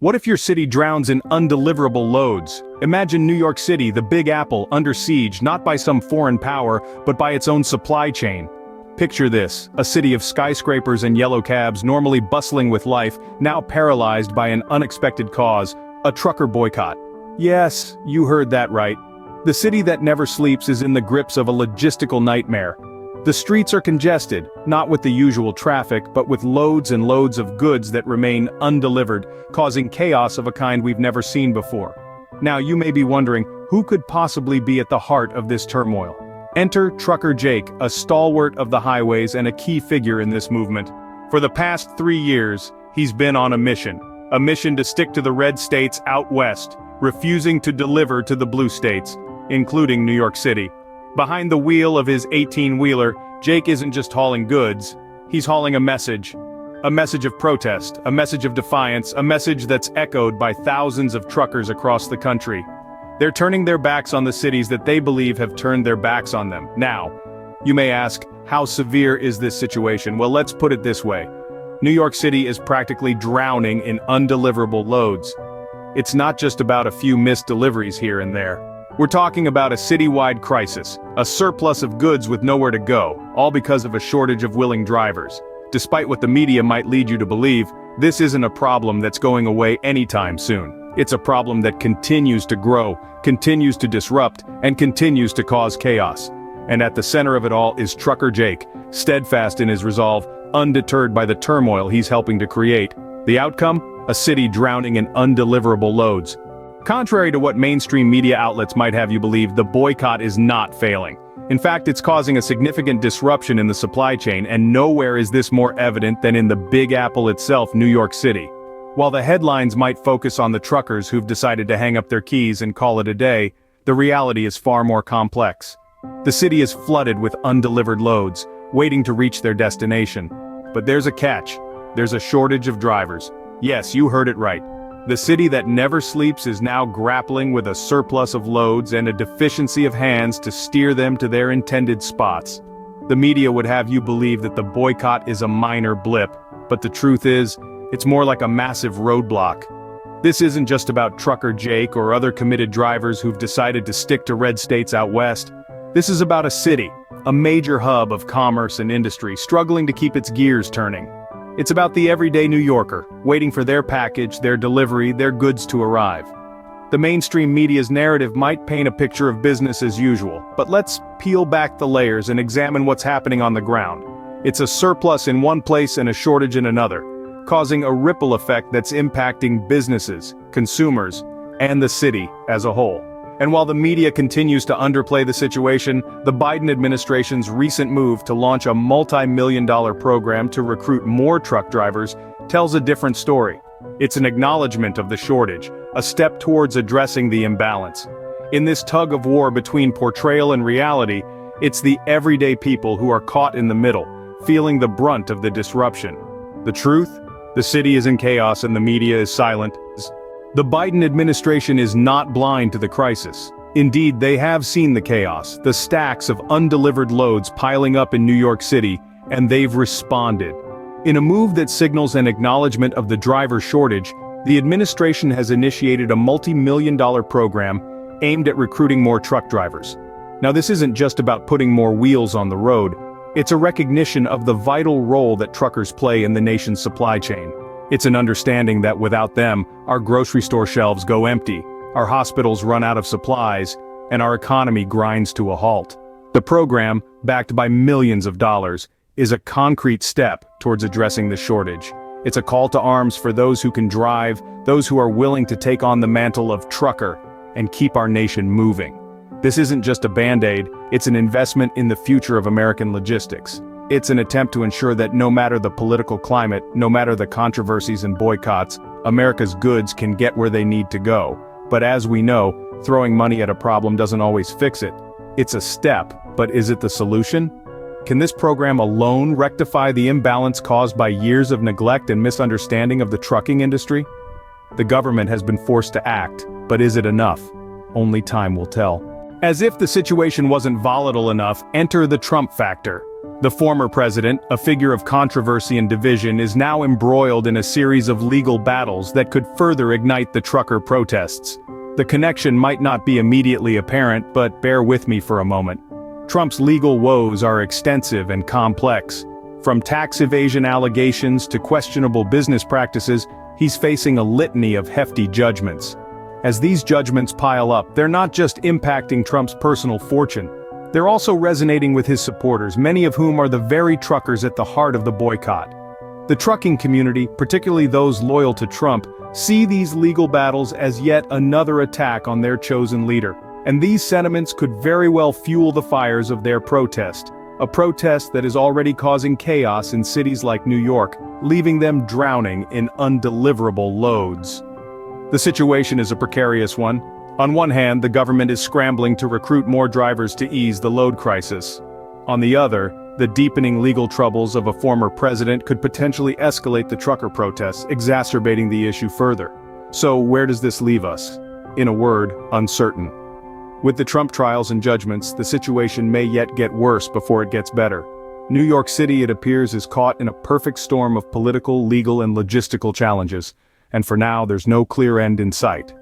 What if your city drowns in undeliverable loads? Imagine New York City, the Big Apple, under siege not by some foreign power, but by its own supply chain. Picture this, a city of skyscrapers and yellow cabs normally bustling with life, now paralyzed by an unexpected cause, a trucker boycott. Yes, you heard that right. The city that never sleeps is in the grips of a logistical nightmare. The streets are congested, not with the usual traffic, but with loads and loads of goods that remain undelivered, causing chaos of a kind we've never seen before. Now you may be wondering, who could possibly be at the heart of this turmoil? Enter Trucker Jake, a stalwart of the highways and a key figure in this movement. For the past 3 years, he's been on a mission to stick to the red states out west, refusing to deliver to the blue states, including New York City. Behind the wheel of his 18-wheeler, Jake isn't just hauling goods, he's hauling a message of protest, a message of defiance, a message that's echoed by thousands of truckers across the country. They're turning their backs on the cities that they believe have turned their backs on them. Now, you may ask, how severe is this situation? Well, let's put it this way. New York City is practically drowning in undeliverable loads. It's not just about a few missed deliveries here and there. We're talking about a citywide crisis, a surplus of goods with nowhere to go, all because of a shortage of willing drivers. Despite what the media might lead you to believe, this isn't a problem that's going away anytime soon. It's a problem that continues to grow, continues to disrupt, and continues to cause chaos. And at the center of it all is Trucker Jake, steadfast in his resolve, undeterred by the turmoil he's helping to create. The outcome? A city drowning in undeliverable loads. Contrary to what mainstream media outlets might have you believe, the boycott is not failing. In fact, it's causing a significant disruption in the supply chain, and nowhere is this more evident than in the Big Apple itself, New York City. While the headlines might focus on the truckers who've decided to hang up their keys and call it a day, the reality is far more complex. The city is flooded with undelivered loads, waiting to reach their destination. But there's a catch. There's a shortage of drivers. Yes, you heard it right. The city that never sleeps is now grappling with a surplus of loads and a deficiency of hands to steer them to their intended spots. The media would have you believe that the boycott is a minor blip, but the truth is, it's more like a massive roadblock. This isn't just about Trucker Jake or other committed drivers who've decided to stick to red states out west. This is about a city, a major hub of commerce and industry struggling to keep its gears turning. It's about the everyday New Yorker, waiting for their package, their delivery, their goods to arrive. The mainstream media's narrative might paint a picture of business as usual, but let's peel back the layers and examine what's happening on the ground. It's a surplus in one place and a shortage in another, causing a ripple effect that's impacting businesses, consumers, and the city as a whole. And while the media continues to underplay the situation, the Biden administration's recent move to launch a multi-million-dollar program to recruit more truck drivers tells a different story. It's an acknowledgement of the shortage, a step towards addressing the imbalance. In this tug of war between portrayal and reality, it's the everyday people who are caught in the middle, feeling the brunt of the disruption. The truth? The city is in chaos and the media is silent. The Biden administration is not blind to the crisis. Indeed, they have seen the chaos, the stacks of undelivered loads piling up in New York City, and they've responded. In a move that signals an acknowledgement of the driver shortage, the administration has initiated a multi-million-dollar program aimed at recruiting more truck drivers. Now, this isn't just about putting more wheels on the road. It's a recognition of the vital role that truckers play in the nation's supply chain. It's an understanding that without them, our grocery store shelves go empty, our hospitals run out of supplies, and our economy grinds to a halt. The program, backed by millions of dollars, is a concrete step towards addressing the shortage. It's a call to arms for those who can drive, those who are willing to take on the mantle of trucker, and keep our nation moving. This isn't just a band-aid, it's an investment in the future of American logistics. It's an attempt to ensure that no matter the political climate, no matter the controversies and boycotts, America's goods can get where they need to go. But as we know, throwing money at a problem doesn't always fix it. It's a step, but is it the solution? Can this program alone rectify the imbalance caused by years of neglect and misunderstanding of the trucking industry? The government has been forced to act, but is it enough? Only time will tell. As if the situation wasn't volatile enough, enter the Trump factor. The former president, a figure of controversy and division, is now embroiled in a series of legal battles that could further ignite the trucker protests. The connection might not be immediately apparent, but bear with me for a moment. Trump's legal woes are extensive and complex. From tax evasion allegations to questionable business practices, he's facing a litany of hefty judgments. As these judgments pile up, they're not just impacting Trump's personal fortune. They're also resonating with his supporters, many of whom are the very truckers at the heart of the boycott. The trucking community, particularly those loyal to Trump, see these legal battles as yet another attack on their chosen leader. And these sentiments could very well fuel the fires of their protest. A protest that is already causing chaos in cities like New York, leaving them drowning in undeliverable loads. The situation is a precarious one. On one hand, the government is scrambling to recruit more drivers to ease the load crisis. On the other, the deepening legal troubles of a former president could potentially escalate the trucker protests, exacerbating the issue further. So where does this leave us? In a word, uncertain. With the Trump trials and judgments, the situation may yet get worse before it gets better. New York City, it appears, is caught in a perfect storm of political, legal, and logistical challenges. And for now, there's no clear end in sight.